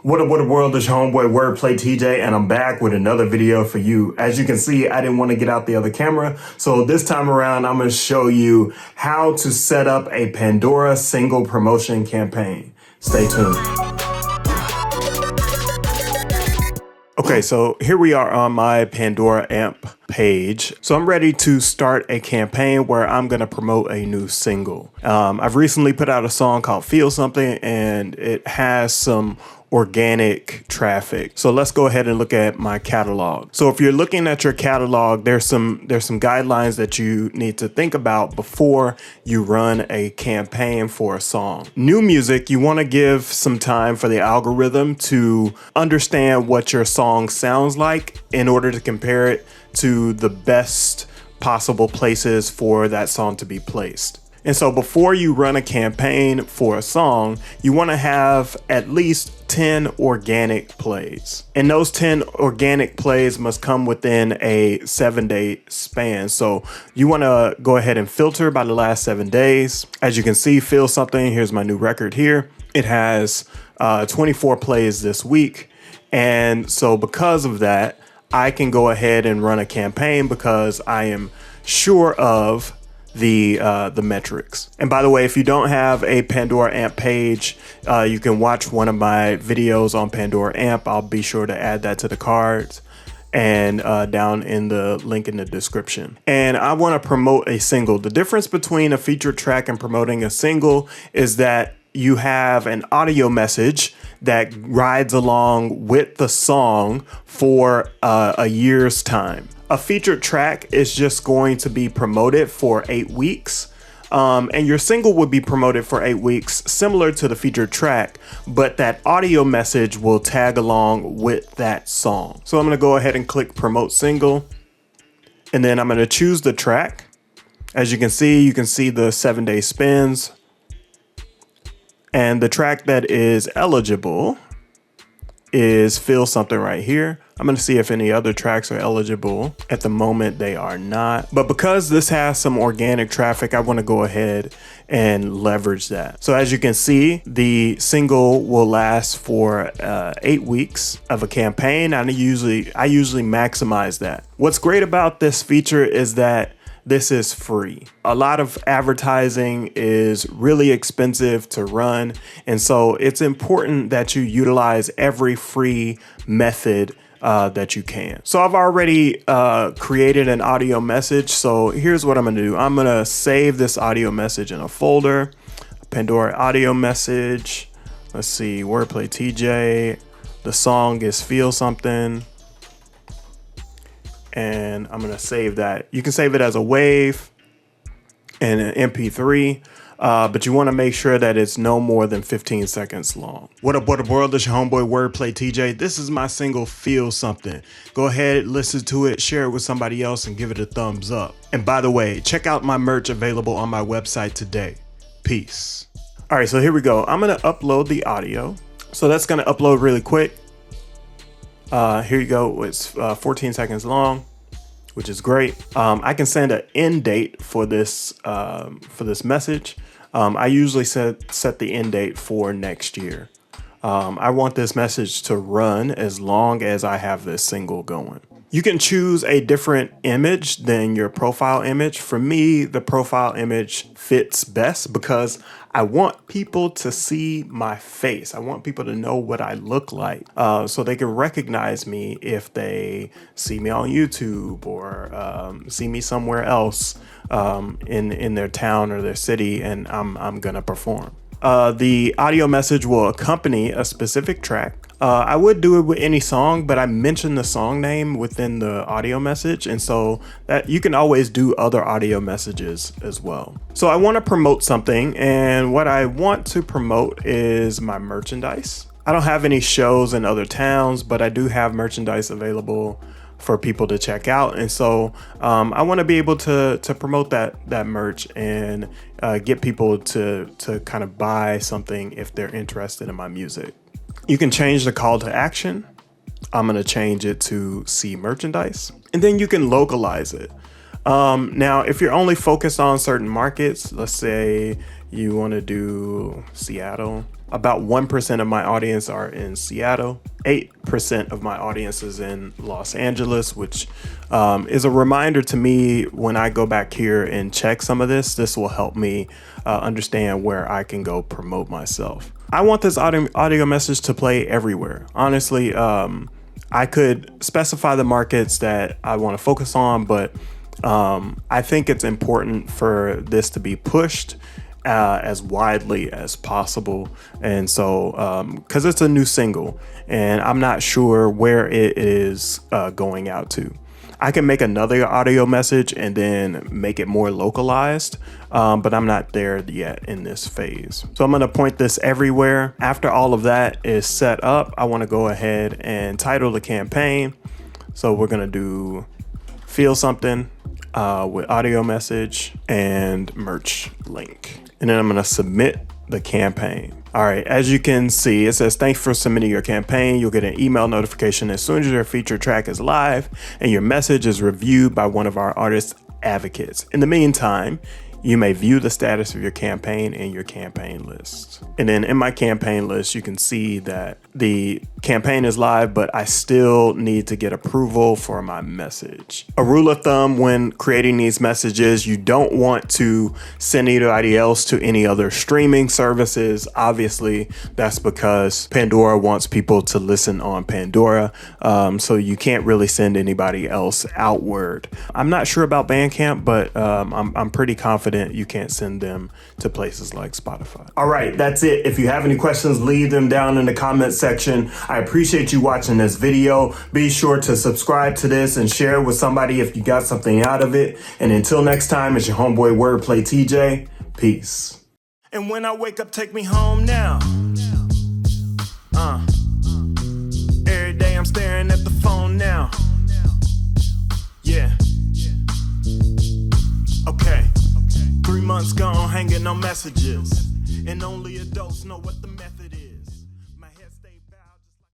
What up, world? It's your homeboy WordPlay TJ, and I'm back with another video for you. As you can see, I didn't want to get out the other camera, so this time around, I'm going to show you how to set up a Pandora single promotion campaign. Stay tuned. Okay, so here we are on my Pandora AMP page. So I'm ready to start a campaign where I'm going to promote a new single. I've recently put out a song called Feel Something, and it has some organic traffic. So let's go ahead and look at my catalog. So if you're looking at your catalog, there's some guidelines that you need to think about before you run a campaign for a song. New music, you want to give some time for the algorithm to understand what your song sounds like in order to compare it to the best possible places for that song to be placed. And so before you run a campaign for a song, you want to have at least 10 organic plays. And those 10 organic plays must come within a 7-day span. So you want to go ahead and filter by the last 7 days. As you can see, Feel Something, here's my new record here. It has 24 plays this week. And so because of that, I can go ahead and run a campaign because I am sure of the metrics. And by the way, if you don't have a Pandora AMP page, you can watch one of my videos on Pandora AMP. I'll be sure to add that to the cards and down in the link in the description. And I want to promote a single. The difference between a featured track and promoting a single is that you have an audio message that rides along with the song for a year's time. A featured track is just going to be promoted for 8 weeks. And your single would be promoted for 8 weeks, similar to the featured track, but that audio message will tag along with that song. So I'm going to go ahead and click promote single, and then I'm going to choose the track. As you can see the 7-day spins. And the track that is eligible is Feel Something right here. I'm going to see if any other tracks are eligible. At the moment, they are not. But because this has some organic traffic, I want to go ahead and leverage that. So as you can see, the single will last for 8 weeks of a campaign. I usually maximize that. What's great about this feature is that this is free. A lot of advertising is really expensive to run, and so it's important that you utilize every free method that you can. So I've already created an audio message, so here's what I'm gonna do. I'm gonna save this audio message in a folder, Pandora audio message. Let's see, WordPlay TJ. The song is Feel Something. And I'm going to save that. You can save it as a WAV and an MP3, but you want to make sure that it's no more than 15 seconds long. What up, world? It's your homeboy WordPlay TJ. This is my single, Feel Something. Go ahead, listen to it, share it with somebody else, and give it a thumbs up. And by the way, check out my merch available on my website today. Peace. All right, so here we go. I'm going to upload the audio. So that's going to upload really quick. Here you go. It's 14 seconds long, which is great. I can send an end date for this message. I usually set the end date for next year. I want this message to run as long as I have this single going. You can choose a different image than your profile image. For me, the profile image fits best because I want people to see my face. I want people to know what I look like, so they can recognize me if they see me on YouTube or see me somewhere else in their town or their city, and I'm gonna perform. The audio message will accompany a specific track. I would do it with any song, but I mentioned the song name within the audio message, and so that you can always do other audio messages as well. So I want to promote something, and what I want to promote is my merchandise. I don't have any shows in other towns, but I do have merchandise available for people to check out, and so I want to be able to promote that merch and get people to kind of buy something if they're interested in my music. You can change the call to action. I'm going to change it to see merchandise, and then you can localize it. Now, if you're only focused on certain markets, let's say you want to do Seattle, About 1% of my audience are in Seattle. 8% of my audience is in Los Angeles, which is a reminder to me when I go back here and check some of this. This will help me understand where I can go promote myself. I want this audio message to play everywhere. Honestly, I could specify the markets that I want to focus on, but I think it's important for this to be pushed as widely as possible. And so, because it's a new single and I'm not sure where it is going out to. I can make another audio message and then make it more localized, but I'm not there yet in this phase. So I'm going to point this everywhere. After all of that is set up, I want to go ahead and title the campaign. So we're going to do feel something with audio message and merch link. And then I'm going to submit the campaign. All right, as you can see, it says, thanks for submitting your campaign. You'll get an email notification as soon as your featured track is live and your message is reviewed by one of our artist advocates. In the meantime, you may view the status of your campaign in your campaign list. And then in my campaign list, you can see that the campaign is live, but I still need to get approval for my message. A rule of thumb when creating these messages, you don't want to send anybody else to any other streaming services. Obviously, that's because Pandora wants people to listen on Pandora. So you can't really send anybody else outward. I'm not sure about Bandcamp, but I'm pretty confident you can't send them to places like Spotify. All right, that's it. If you have any questions, leave them down in the comment section. I appreciate you watching this video. Be sure to subscribe to this and share it with somebody if you got something out of it. And until next time, it's your homeboy WordPlay TJ. Peace. And when I wake up, take me home now. Every day I'm staring at the phone now. Yeah. Okay. 3 months gone, hanging on messages, and only adults know what the